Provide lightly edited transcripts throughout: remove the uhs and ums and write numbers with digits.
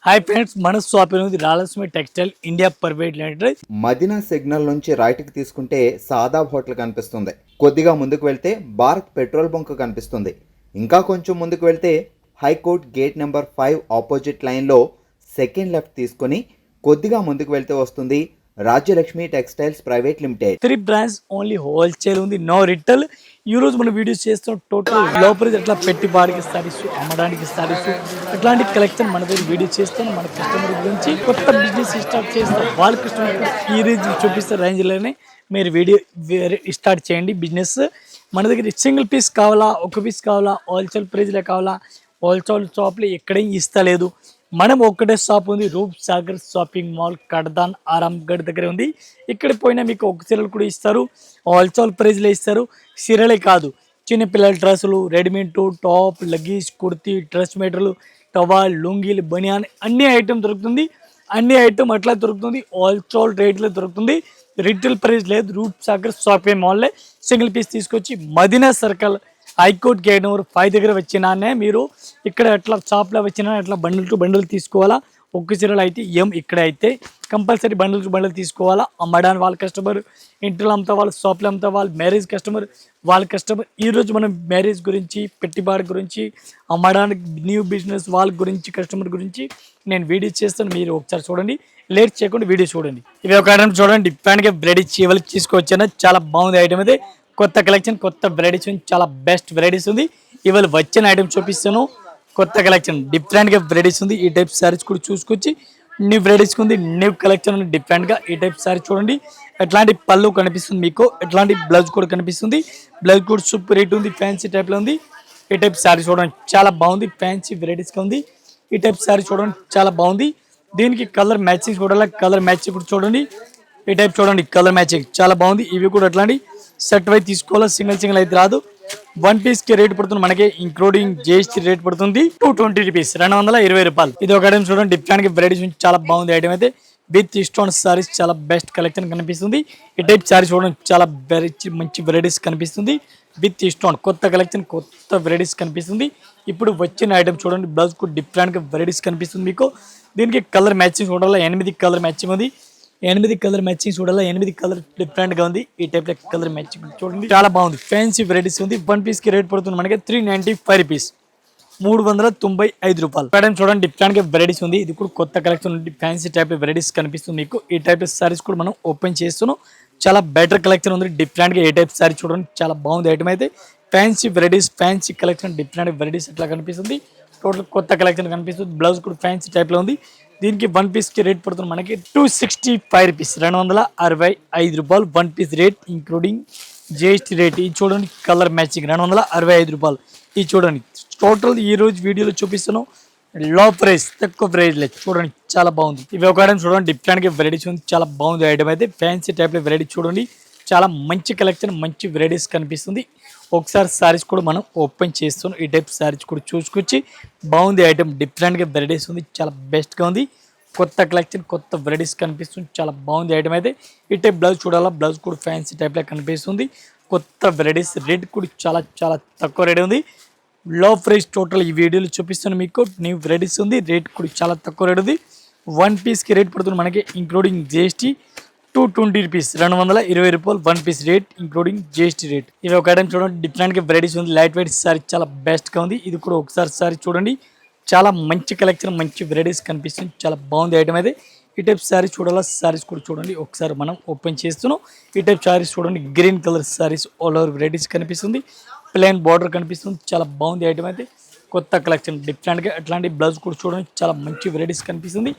Hi friends, మన shop అనేది Rayalaseema textile India private limited. Madina signal నుంచి రైట్కి తీసుకుంటే సాదాబ్ హోటల్ కనిపిస్తుంది. కొద్దిగా ముందుకు వెళ్తే భారత్ పెట్రోల్ బంక్ కనిపిస్తుంది. ఇంకా కొంచెం ముందుకు వెళ్తే హైకోర్ట్ గేట్ నెంబర్ 5 ఆపోజిట్ లైన్లో సెకండ్ లెఫ్ట్ తీసుకొని కొద్దిగా ముందుకు వెళ్తే వస్తుంది Rajyalakshmi textiles private limited. 3 brands only wholesale ఉంది, నో రిటైల్. ఈ రోజు మనం వీడియోస్ చేస్తాం. టోటల్ లోపల ఎట్లా పెట్టి బాడికి సారీస్, అమ్మడానికి సారీస్, అట్లాంటి కలెక్షన్ మన దగ్గర వీడియో చేస్తాం. మన కస్టమర్ గురించి కొత్త బిజినెస్ స్టార్ట్ చేస్తాం. వాళ్ళ కస్టమర్ ఈ రేంజ్ చూపిస్తే రేంజ్లోనే మీరు వీడియో స్టార్ట్ చేయండి బిజినెస్. మన దగ్గర సింగిల్ పీస్ కావాలా, ఒక పీస్ కావాలా, హోల్సేల్ ప్రైజ్లో కావాలా, హోల్సేల్ షాప్లో ఎక్కడేం ఇస్తలేదు. మనం ఒక్కటే షాప్ ఉంది, రూప్ సాగర్ షాపింగ్ మాల్, కడదాన్ ఆరాంగఢ్ దగ్గర ఉంది. ఇక్కడ పోయినా మీకు ఒక చీరలు కూడా ఇస్తారు, హోల్సేల్ ప్రైజ్లో ఇస్తారు. చీరలే కాదు, చిన్నపిల్లల డ్రెస్సులు, readymade top, luggage, kurti, dress material, towel, లుంగీలు, బనియాన్ అన్ని ఐటమ్ దొరుకుతుంది. అన్ని ఐటమ్ అట్లా దొరుకుతుంది, హోల్సేల్ రేట్లో దొరుకుతుంది. రిటైల్ ప్రైస్ లేదు. రూప్ సాగర్ షాపింగ్ మాల్లో సింగిల్ పీస్ తీసుకొచ్చి Madina circle high court gate number 5 దగ్గర వచ్చినానే మీరు ఇక్కడ ఎట్లా షాప్లో వచ్చినా ఎట్లా బండిల్ టు బండిల్ తీసుకోవాలా. ఒక్క చీరలు అయితే ఇక్కడ అయితే కంపల్సరీ బండిల్ టు బండిల్ తీసుకోవాలా. అమ్మడానికి వాళ్ళ కస్టమర్, ఇంట్లో అమ్ముతా వాళ్ళు, షాప్లో అమ్ముతా వాళ్ళు, మ్యారేజ్ కస్టమర్ వాళ్ళ కస్టమర్. ఈరోజు మనం మ్యారేజ్ గురించి, పెట్టుబడి గురించి, అమ్మడానికి న్యూ బిజినెస్ వాళ్ళ గురించి, కస్టమర్ గురించి నేను వీడియో చేస్తాను. మీరు ఒకసారి చూడండి, లేట్ చేయకుండా వీడియో చూడండి. ఇవి ఒక ఐటమ్ చూడండి, డిఫరెంట్గా బ్రెడ్ చీవలకి తీసుకొచ్చాను. చాలా బాగుంది ఐటమ్ అయితే. కొత్త కలెక్షన్, కొత్త వెరైటీస్ ఉంది, చాలా బెస్ట్ వెరైటీస్ ఉంది. ఇవాళ వచ్చిన ఐటమ్ చూపిస్తాను. కొత్త కలెక్షన్, డిఫరెంట్గా వెరైటీస్ ఉంది. ఈ టైప్ శారీస్ కూడా చూసుకొచ్చి న్యూ వెరైటీస్ ఉంది, న్యూ కలెక్షన్ ఉంది డిఫరెంట్గా. ఈ టైప్ శారీ చూడండి, ఎట్లాంటి పళ్ళు కనిపిస్తుంది మీకు, ఎట్లాంటి బ్లౌజ్ కూడా కనిపిస్తుంది. బ్లౌజ్ కూడా సూపర్ రేట్ ఉంది, ఫ్యాన్సీ టైప్లో ఉంది. ఈ టైప్ శారీ చూడండి, చాలా బాగుంది, ఫ్యాన్సీ వెరైటీస్గా ఉంది. ఈ టైప్ శారీ చూడండి, చాలా బాగుంది. దీనికి కలర్ మ్యాచింగ్ చూడాలి, కలర్ మ్యాచింగ్ కూడా చూడండి. ఈ టైప్ చూడండి, కలర్ మ్యాచింగ్ చాలా బాగుంది. ఇవి కూడా అట్లాంటి సెట్ వైజ్ తీసుకోవాలి, సింగిల్ అయితే రాదు. 1 పీస్ కి రేట్ పడుతుంది మనకి, ఇంక్లూడింగ్ జిఎస్టీ రేట్ పడుతుంది 220 రూపీస్, 220 రూపాయలు. ఇది ఒక ఐటమ్ చూడండి, డిఫరెంట్ గా వెరైటీస్ చాలా బాగుంది ఐటమ్ అయితే. విత్ స్టోన్ సారీస్, చాలా బెస్ట్ కలెక్షన్ కనిపిస్తుంది. ఈ టైప్ సారీ చూడండి, చాలా మంచి వెరైటీస్ కనిపిస్తుంది. విత్ స్టోన్ కొత్త కలెక్షన్, కొత్త వెరైటీస్ కనిపిస్తుంది. ఇప్పుడు వచ్చిన ఐటమ్ చూడండి, బ్లౌజ్ కూడా డిఫరెంట్ గా వెరైటీస్ కనిపిస్తుంది మీకు. దీనికి కలర్ మ్యాచింగ్ చూడాలి, 8 కలర్ మ్యాచింగ్ ఉంది. 8 కలర్ మ్యాచింగ్ చూడాలి, 8 కలర్ డిఫరెంట్ గా ఉంది. ఈ టైప్ కలర్ మ్యాచింగ్ చూడండి, చాలా బాగుంది, ఫ్యాన్సీ వెరైటీస్ ఉంది. 1 పీస్ కి రేట్ పడుతుంది మనకి 395 రూపీస్, 395 రూపాయలు. మేడం చూడండి, డిఫరెంట్ గా వెరైటీస్ ఉంది. ఇది కూడా కొత్త కలెక్షన్ ఉంది, ఫ్యాన్సీ టైప్ వెరైటీస్ కనిపిస్తుంది మీకు. ఈ టైప్ సారీస్ కూడా మనం ఓపెన్ చేస్తున్నాం. చాలా బెటర్ కలెక్షన్ ఉంది, డిఫరెంట్ గా. ఏ టైప్ సారీ చూడండి, చాలా బాగుంది ఐటమ్ అయితే. Fancy varieties, fancy collection, different varieties ఎట్లా కనిపిస్తుంది. టోటల్ కొత్త కలెక్షన్ కనిపిస్తుంది. బ్లౌజ్ కూడా ఫ్యాన్సీ టైప్ లో ఉంది. దీనికి 1 పీస్ కి రేట్ పడుతుంది మనకి 265 రూపీస్, 265 రూపాయలు. 1 piece rate including GST rate. ఇది చూడండి, కలర్ మ్యాచింగ్ 265 రూపాయలు. ఇది చూడండి, టోటల్ ఈ రోజు వీడియోలో చూపిస్తున్నాం. లో ప్రైస్, తక్కువ ప్రైస్ లేదు. చూడండి, చాలా బాగుంది. ఇవి ఒక ఐటమ్ చూడండి, డిఫరెంట్ గా వెరైటీస్ ఉంది, చాలా బాగుంది ఐటమ్ అయితే. ఫ్యాన్సీ టైప్ లో వెరైటీ చూడండి, చాలా మంచి కలెక్షన్, మంచి వెరైటీస్ కనిపిస్తుంది. ఒకసారి సారీస్ కూడా మనం ఓపెన్ చేస్తున్నాం. ఈ టైప్ సారీస్ కూడా చూసుకొచ్చి బాగుంది ఐటమ్, డిఫరెంట్గా వెరైటీస్ ఉంది, చాలా బెస్ట్గా ఉంది. కొత్త కలెక్షన్, కొత్త వెరైటీస్ కనిపిస్తుంది, చాలా బాగుంది ఐటమ్ అయితే. ఈ టైప్ బ్లౌజ్ చూడాలా, బ్లౌజ్ కూడా ఫ్యాన్సీ టైప్లో కనిపిస్తుంది. కొత్త వెరైటీస్, రేట్ కూడా చాలా చాలా తక్కువ రేట్ ఉంది. లో ప్రైస్. టోటల్ ఈ వీడియోలో చూపిస్తాను మీకు. న్యూ వెరైటీస్ ఉంది, రేట్ కూడా చాలా తక్కువ రేట్ ఉంది. 1 పీస్కి రేట్ పడుతుంది మనకి ఇంక్లూడింగ్ జిఎస్టీ 220 రూపీస్, 220 రూపాయలు. 1 piece rate including GST rate. ఇవి ఒక ఐటమ్ చూడండి, డిఫరెంట్ గా వెరైటీస్ ఉంది, లైట్ వెయిట్ సారీ, చాలా బెస్ట్ గా ఉంది. ఇది కూడా ఒకసారి సారీ చూడండి, చాలా మంచి కలెక్షన్, మంచి వెరైటీస్ కనిపిస్తుంది, చాలా బాగుంది ఐటమ్ అయితే. ఈ టైప్ సారీస్ చూడాలా, సారీస్ కూడా చూడండి, ఒకసారి మనం ఓపెన్ చేస్తున్నాం. ఈ టైప్ సారీస్ చూడండి, green colour saris, all over varieties కనిపిస్తుంది. ప్లెయిన్ బార్డర్ కనిపిస్తుంది, చాలా బాగుంది ఐటమ్ అయితే. కొత్త కలెక్షన్, డిఫరెంట్ గా. అట్లాంటి బ్లౌజ్ కూడా చూడండి, చాలా మంచి వెరైటీస్ కనిపిస్తుంది.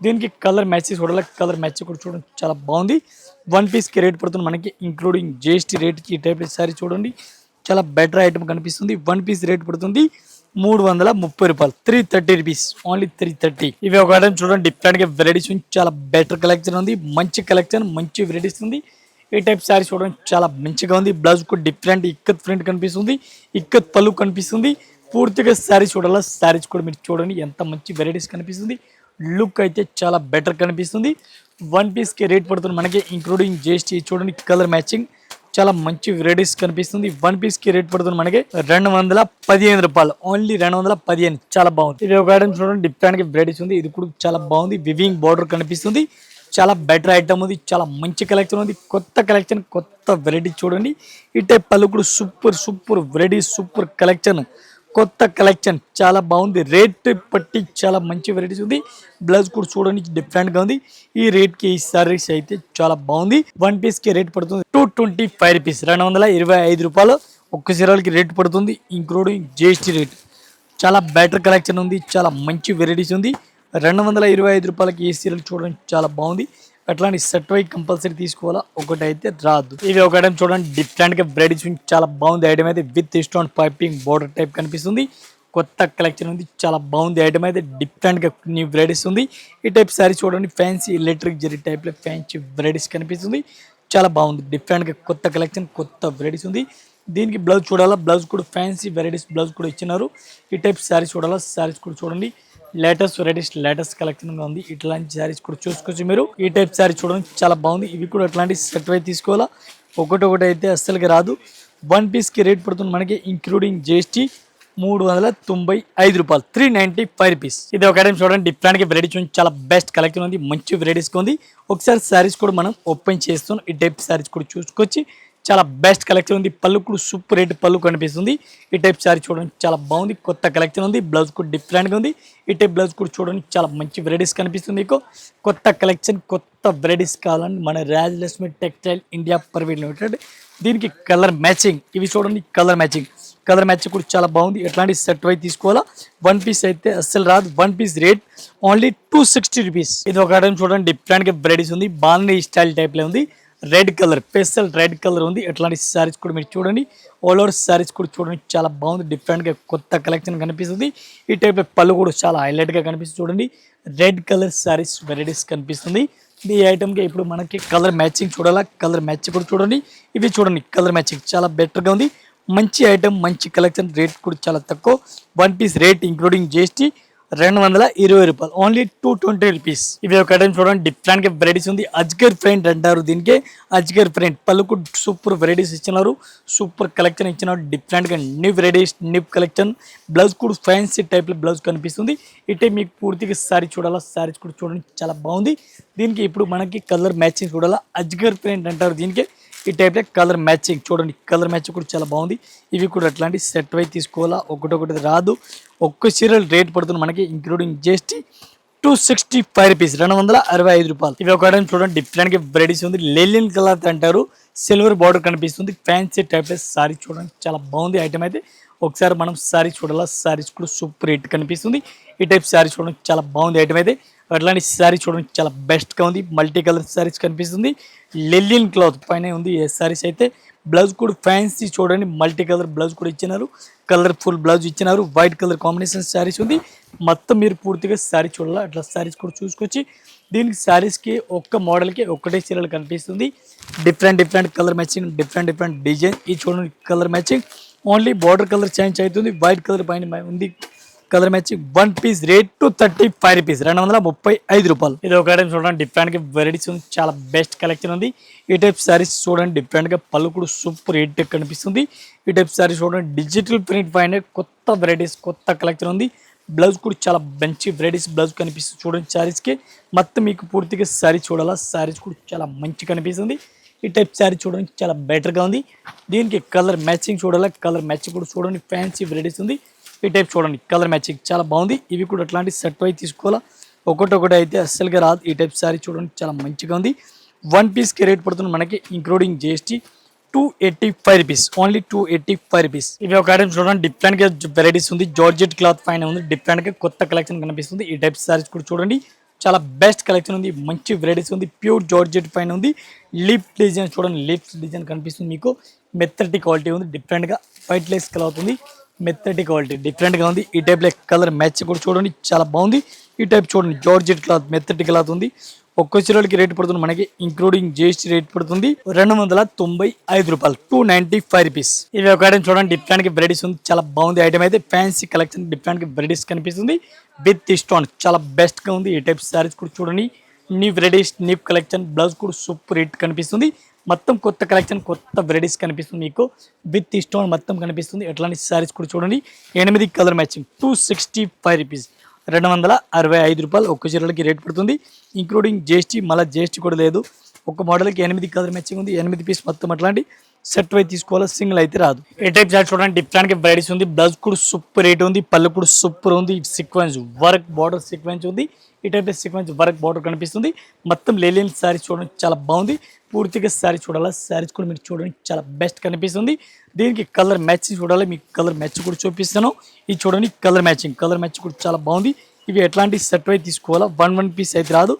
దీనికి కలర్ మ్యాచెస్ చూడాలి, కలర్ మ్యాచ్ కూడా చూడండి, చాలా బాగుంది. 1 పీస్ కి రేట్ పడుతుంది మనకి ఇంక్లూడింగ్ జిఎస్టీ రేట్కి. ఈ టైప్ సారీ చూడండి, చాలా బెటర్ ఐటమ్ కనిపిస్తుంది. 1 పీస్ రేట్ పడుతుంది 330 రూపాయలు, 330 రూపీస్, ఓన్లీ 330. ఇవి ఒక ఐటమ్ చూడండి, డిఫరెంట్ గా వెరైటీస్ ఉంది, చాలా బెటర్ కలెక్షన్ ఉంది, మంచి కలెక్షన్, మంచి వెరైటీస్ ఉంది. ఈ టైప్ సారీ చూడండి, చాలా మంచిగా ఉంది. బ్లౌజ్ కూడా డిఫరెంట్ ఇక్కత్ ప్రింట్ కనిపిస్తుంది, ఇక్కత్ పళ్ళు కనిపిస్తుంది. పూర్తిగా సారీ చూడాలా, సారీస్ కూడా మీరు చూడండి, ఎంత మంచి వెరైటీస్ కనిపిస్తుంది. లుక్ అయితే చాలా బెటర్ కనిపిస్తుంది. 1 పీస్ కి రేట్ పడుతుంది మనకి ఇంక్లూడింగ్ జిఎస్టీ. చూడండి, కలర్ మ్యాచింగ్ చాలా మంచి వెరైటీస్ కనిపిస్తుంది. వన్ పీస్ కి రేట్ పడుతుంది మనకి 215 రూపాయలు. ఓన్లీ 215. చాలా బాగుంది. ఇది ఒక ఐటమ్ చూడండి, డిఫరెంట్ గా వెరైటీస్ ఉంది. ఇది కూడా చాలా బాగుంది. వివింగ్ బార్డర్ కనిపిస్తుంది. చాలా బెటర్ ఐటమ్ ఉంది. చాలా మంచి కలెక్షన్ ఉంది. కొత్త కలెక్షన్, కొత్త వెరైటీ చూడండి. ఈ టైప్ పళ్ళు కూడా super super variety, super collection, కొత్త కలెక్షన్ చాలా బాగుంది. రేట్ పట్టి చాలా మంచి వెరైటీస్ ఉంది. బ్లౌజ్ కూడా చూడండి డిఫరెంట్ గా ఉంది. ఈ రేట్ కి ఈ సారీస్ అయితే చాలా బాగుంది. వన్ పీస్ కి రేట్ పడుతుంది 225 రూపీస్, 225 రూపాయలు. ఒక్క చీరలకి రేట్ పడుతుంది ఇంక్లూడింగ్ జిఎస్టీ రేట్. చాలా బెటర్ కలెక్షన్ ఉంది. చాలా మంచి వెరైటీస్ ఉంది. 225 రూపాయలకి ఈ సీరియల్ చూడండి చాలా బాగుంది. అట్లాంటి సెట్ వై కంపల్సరీ తీసుకోవాలా, ఒకటి అయితే రాదు. ఇది ఒక ఐటమ్ చూడండి, డిఫరెంట్ గా వెరైటీస్ చాలా బాగుంది. ఐటమ్ అయితే with stone piping border type కనిపిస్తుంది. కొత్త కలెక్షన్ ఉంది. చాలా బాగుంది. ఐటమ్ అయితే డిఫరెంట్ గా న్యూ వెరైటీస్ ఉంది. ఈ టైప్ సారీ చూడండి, ఫ్యాన్సీ ఎలక్ట్రిక్ జరీ టైప్ లో ఫ్యాన్సీ వెరైటీస్ కనిపిస్తుంది. చాలా బాగుంది. డిఫరెంట్ గా కొత్త కలెక్షన్, కొత్త వెరైటీస్ ఉంది. దీనికి బ్లౌజ్ చూడాలా, బ్లౌజ్ కూడా ఫ్యాన్సీ వెరైటీస్ బ్లౌజ్ కూడా ఇచ్చినారు. ఈ టైప్ సారీస్ చూడాలా, సారీస్ కూడా చూడండి లేటెస్ట్ వెరైటీస్, లేటెస్ట్ కలెక్షన్ గా ఉంది. ఇట్లాంటి సారీస్ కూడా చూసుకోవచ్చు మీరు. ఈ టైప్ సారీ చూడండి చాలా బాగుంది. ఇవి కూడా అట్లాంటి సెట్ వై తీసుకోవాలా, ఒకటి అయితే అస్సలుగా రాదు. వన్ పీస్ కి రేట్ పడుతుంది మనకి ఇంక్లూడింగ్ జిఎస్టీ 395 రూపాయలు, 395 రూపీస్. ఇది ఒక ఐటమ్ చూడండి, డిఫరెంట్ గా వెరైటీ చూడండి చాలా బెస్ట్ కలెక్షన్ ఉంది. మంచి వెరైటీస్ ఉంది. ఒకసారి సారీస్ కూడా మనం ఓపెన్ చేస్తాం. ఈ టైప్ సారీస్ కూడా చూసుకొచ్చి చాలా బెస్ట్ కలెక్షన్ ఉంది. పళ్ళు కూడా సూపర్ రేట్ పళ్ళు కనిపిస్తుంది. ఈ టైప్ సారీ చూడండి చాలా బాగుంది. కొత్త కలెక్షన్ ఉంది. బ్లౌజ్ కూడా డిఫరెంట్ గా ఉంది. ఈ టైప్ బ్లౌజ్ కూడా చూడండి చాలా మంచి వెరైటీస్ కనిపిస్తుంది. మీకు కొత్త కలెక్షన్, కొత్త వెరైటీస్ కావాలని మన Rajalakshmi textile India private limited. దీనికి కలర్ మ్యాచింగ్, ఇవి చూడండి కలర్ మ్యాచింగ్. కలర్ మ్యాచ్ కూడా చాలా బాగుంది. ఎట్లాంటి సెట్ వై తీసుకోవాలా, వన్ పీస్ అయితే అస్సలు రాదు. One piece rate only 260 rupees. ఇది ఒక ఐటమ్ చూడండి, డిఫరెంట్ గా వెరైటీస్ ఉంది. బాగుంది స్టైల్ టైప్ లో ఉంది. Red colour, pastel red colour ఉంది. ఎట్లాంటి సారీస్ కూడా మీరు చూడండి. ఆల్ ఓవర్ సారీస్ కూడా చూడండి చాలా బాగుంది. డిఫరెంట్ గా కొత్త కలెక్షన్ కనిపిస్తుంది. ఈ టైప్ పళ్ళు కూడా చాలా హైలైట్ గా కనిపిస్తుంది. చూడండి రెడ్ కలర్ సారీస్ వెరైటీస్ కనిపిస్తుంది. ఈ ఐటమ్ కి ఇప్పుడు మనకి కలర్ మ్యాచింగ్ చూడాలా, కలర్ మ్యాచ్ కూడా చూడండి. ఇవి చూడండి కలర్ మ్యాచింగ్ చాలా బెటర్ గా ఉంది. మంచి ఐటమ్, మంచి కలెక్షన్. రేట్ కూడా చాలా తక్కువ. One piece rate including GST 220 రూపాయలు, ఓన్లీ 220 రూపీస్. ఇవి ఒక ఐటమ్ చూడండి, డిఫరెంట్ గా వెరైటీస్ ఉంది. అజ్గర్ ప్రింట్ అంటారు దీనికి. అజ్గర్ ప్రింట్ పళ్ళు కూడా సూపర్ వెరైటీస్ ఇచ్చినారు. సూపర్ కలెక్షన్ ఇచ్చినారు. డిఫరెంట్ గా new varieties, new collection. Blouse కూడా ఫ్యాన్సీ టైప్ లో బ్లౌజ్ కనిపిస్తుంది. ఇటే మీకు పూర్తిగా సారీ చూడాలా, సారీస్ కూడా చూడండి చాలా బాగుంది. దీనికి ఇప్పుడు మనకి కలర్ మ్యాచింగ్ చూడాలా. అజ్గర్ ప్రింట్ అంటారు దీనికి. ఈ టైప్ కలర్ మ్యాచింగ్ చూడండి, కలర్ మ్యాచింగ్ కూడా చాలా బాగుంది. ఇవి కూడా అట్లాంటి సెట్ వై తీసుకోవాలా, ఒకటి రాదు. ఒక్క సీరియల్ రేట్ పడుతుంది మనకి ఇంక్లూడింగ్ జిఎస్టీ 265 రూపీస్, 265 రూపాయలు. ఇవి ఒక ఐటమ్ చూడండి, డిఫరెంట్ గా వెరైటీస్ ఉంది. లెలిన్ కలర్ అంటారు. సిల్వర్ బార్డర్ కనిపిస్తుంది. ఫ్యాన్సీ టైప్ సారీ చూడండి చాలా బాగుంది. ఐటమ్ అయితే ఒకసారి మనం సారీ చూడాలా, సారీస్ కూడా సూపర్ రేట్ కనిపిస్తుంది. ఈ టైప్ సారీ చూడండి చాలా బాగుంది. ఐటమ్ అయితే అట్లాంటి సారీ చూడండి చాలా బెస్ట్ గా ఉంది. మల్టీ కలర్ సారీస్ కనిపిస్తుంది. లెలిన్ క్లాత్ పైన ఉంది ఏ సారీస్ అయితే. బ్లౌజ్ కూడా ఫ్యాన్సీ చూడండి, మల్టీ కలర్ బ్లౌజ్ కూడా ఇచ్చినారు. కలర్ఫుల్ బ్లౌజ్ ఇచ్చినారు. వైట్ కలర్ కాంబినేషన్ సారీస్ ఉంది. మొత్తం మీరు పూర్తిగా సారీ చూడాలి. అట్లా సారీస్ కూడా చూసుకొచ్చి దీనికి సారీస్కి ఒక్క మోడల్కి ఒక్కటే చీరలు కనిపిస్తుంది. Different colour matching, different design. ఈ చూడండి colour matching. Only border colour change అవుతుంది. వైట్ కలర్ పైన ఉంది colour matching. One piece rate 235 rupees, 235 రూపాయలు. ఇది ఒక ఐటమ్ చూడండి, డిఫరెంట్ గా వెరైటీస్ ఉంది. చాలా బెస్ట్ కలెక్షన్ ఉంది. ఈ టైప్ సారీస్ చూడండి డిఫరెంట్ గా పళ్ళు కూడా సూపర్ రేట్ కనిపిస్తుంది. ఈ టైప్ సారీస్ చూడండి డిజిటల్ ప్రింట్ పైన కొత్త వెరైటీస్, కొత్త కలెక్షన్ ఉంది. బ్లౌజ్ కూడా చాలా మంచి వెరైటీస్ బ్లౌజ్ కనిపిస్తుంది. చూడండి సారీస్కి మొత్తం మీకు పూర్తిగా సారీ చూడాలా, సారీస్ కూడా చాలా మంచి కనిపిస్తుంది. ఈ టైప్ సారీ చూడండి చాలా బెటర్గా ఉంది. దీనికి కలర్ మ్యాచింగ్ చూడాలా, కలర్ మ్యాచింగ్ కూడా చూడండి ఫ్యాన్సీ వెరైటీస్ ఉంది. ఈ టైప్ చూడండి కలర్ మ్యాచింగ్ చాలా బాగుంది. ఇవి కూడా అట్లాంటి సెట్ వై తీసుకోవాలా, ఒకటి అయితే అస్సలుగా రాదు. ఈ టైప్ సారీ చూడండి చాలా మంచిగా ఉంది. వన్ పీస్కి రేట్ పడుతుంది మనకి including GST 285 rupees, only 285 rupees. ఇవి ఒక ఐటమ్ చూడండి డిఫరెంట్ గా వెరైటీస్ ఉంది. జార్జెట్ క్లాత్ పైన ఉంది. డిఫరెంట్ గా కొత్త కలెక్షన్ కనిపిస్తుంది. ఈ టైప్ సారీస్ కూడా చూడండి చాలా బెస్ట్ కలెక్షన్ ఉంది. మంచి వెరైటీస్ ఉంది. ప్యూర్ జార్జెట్ పైన ఉంది. లిప్ డిజైన్ చూడండి, లిప్ డిజైన్ కనిపిస్తుంది మీకు. మెత్తటి క్వాలిటీ ఉంది. డిఫరెంట్ గా వైట్ లేస్ కలర్ అవుతుంది. మెత్తటి క్వాలిటీ డిఫరెంట్ గా ఉంది. ఈ టైప్ లో కలర్ మ్యాచ్ కూడా చూడండి చాలా బాగుంది. ఈ టైప్ చూడండి జార్జెట్ క్లాత్, మెత్తటి క్లాత్ ఉంది. ఒక్కో చీరలకి రేట్ పడుతుంది మనకి ఇంక్లూడింగ్ జిఎస్టీ రేట్ పడుతుంది 295 రూపాయలు, 295 రూపీస్. ఇవి ఒక ఐటమ్ చూడండి డిఫరెంట్ గా వెరైటీస్ ఉంది. చాలా బాగుంది. ఐటమ్ అయితే ఫ్యాన్సీ కలెక్షన్, డిఫరెంట్ గా వెరైటీస్ కనిపిస్తుంది. విత్ స్టోన్ చాలా బెస్ట్ గా ఉంది. ఈ టైప్ సారీస్ కూడా చూడండి new varieties, new collection. Blouse కూడా సూపర్ రేట్ కనిపిస్తుంది. మొత్తం కొత్త కలెక్షన్, కొత్త వెరైటీస్ కనిపిస్తుంది మీకు. విత్ స్టోన్ మొత్తం కనిపిస్తుంది. ఎట్లాంటి శారీస్ కూడా చూడండి. 8 కలర్ మ్యాచింగ్ 265 రూపీస్, 265 రూపాయలు ఒక్క చీరలకి రేట్ పడుతుంది. ఇంక్లూడింగ్ జిఎస్టీ, మళ్ళీ జిఎస్టీ కూడా లేదు. ఒక మోడల్కి 8 కలర్ మ్యాచింగ్ ఉంది. 8 పీస్ మొత్తం అట్లాంటి సెట్ వైజ్ తీసుకోవాలి, సింగిల్ అయితే రాదు. ఏ టైప్ చార్ట్ చూడండి, డిఫరెంట్ వెరైటీస్ ఉంది. బ్లౌజ్ కూడా సూపర్ రేట్ ఉంది, పళ్ళు కూడా సూపర్ ఉంది. సీక్వెన్స్ వర్క్ బార్డర్ సీక్వెన్స్ ఉంది. ఈ టైప్ సీక్వెన్స్ వర్క్ బార్డర్ కనిపిస్తుంది. మొత్తం లేలేని శారీస్ చూడండి, చాలా బాగుంది. పూర్తిగా శారీ చూడాలి, శారీస్ కూడా మీరు చూడండి చాలా బెస్ట్ కనిపిస్తుంది. దీనికి కలర్ మ్యాచ్ చూడాలి, మీకు కలర్ మ్యాచ్ కూడా చూపిస్తాను. ఇది చూడండి కలర్ మ్యాచింగ్ కూడా చాలా బాగుంది. ఇవి ఎట్లాంటి సెట్ వైజ్ తీసుకోవాలా, వన్ పీస్ అయితే రాదు.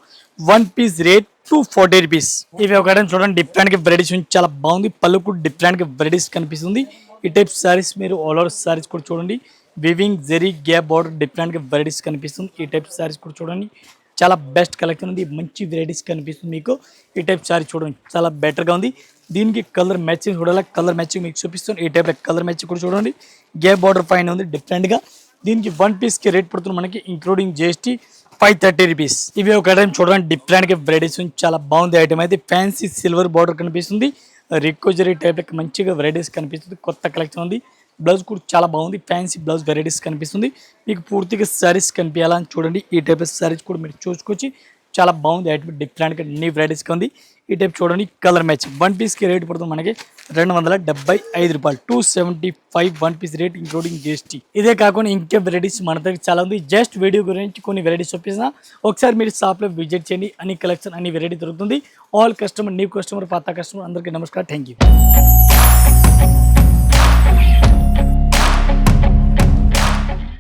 1 పీస్ రేట్ 240 రూపీస్. ఇవి ఒక ఐటమ్ చూడండి, డిఫరెంట్ గా వెరైటీస్ చాలా బాగుంది. పళ్ళు కూడా డిఫరెంట్ గా వెరైటీస్ కనిపిస్తుంది. ఈ టైప్ శారీస్ మీరు ఆల్ ఓవర్ శారీస్ కూడా చూడండి. Weaving zari gap border different గా వెరైటీస్ కనిపిస్తుంది. ఈ టైప్ శారీస్ కూడా చూడండి, చాలా బెస్ట్ కలెక్షన్ ఉంది. మంచి వెరైటీస్ కనిపిస్తుంది మీకు. ఈ టైప్ శారీ చూడండి, చాలా బెటర్గా ఉంది. దీనికి కలర్ మ్యాచింగ్ చూడాలి, కలర్ మ్యాచింగ్ మీకు చూపిస్తాను. ఈ టైప్ కలర్ మ్యాచింగ్ కూడా చూడండి, గ్యాప్ బార్డర్ పైన ఉంది డిఫరెంట్గా. దీనికి 1 పీస్కి రేట్ పడుతుంది మనకి ఇంక్లూడింగ్ జిఎస్టీ 530 రూపీస్. ఇవి ఒక ఐటమ్ చూడండి, డిఫరెంట్గా వెరైటీస్ చాలా బాగుంది. ఐటమ్ అయితే ఫ్యాన్సీ సిల్వర్ బార్డర్ కనిపిస్తుంది. రికోజరీ టైప్ మంచిగా వెరైటీస్ కనిపిస్తుంది. కొత్త కలెక్షన్ ఉంది. బ్లౌజ్ కూడా చాలా బాగుంది. ఫ్యాన్సీ బ్లౌజ్ వెరైటీస్ కనిపిస్తుంది. మీకు పూర్తిగా శారీస్ కనిపించాలని చూడండి. ఈ టైప్ శారీస్ కూడా మీరు చూసుకొచ్చి చాలా బాగుంది. ఐటమ్ డిఫరెంట్గా న్యూ వెరైటీస్గా ఉంది. ఈ టైప్ చూడండి, కలర్ మ్యాచ్ 1 పీస్కి రేట్ పడుతుంది మనకి 275 రూపాయలు, 275 1 పీస్ రేట్ ఇంక్లూడింగ్ జిఎస్టీ. ఇదే కాకుండా ఇంకా వెరైటీస్ మన దగ్గర చాలా ఉంది. జస్ట్ వీడియో గురించి కొన్ని వెరైటీస్ చూపిస్తున్నా, ఒకసారి మీరు షాప్లో విజిట్ చేయండి. అన్ని కలెక్షన్ అన్ని వెరైటీ దొరుకుతుంది. ఆల్ కస్టమర్, న్యూ కస్టమర్, పాత కస్టమర్ అందరికీ నమస్కారం, థ్యాంక్ యూ.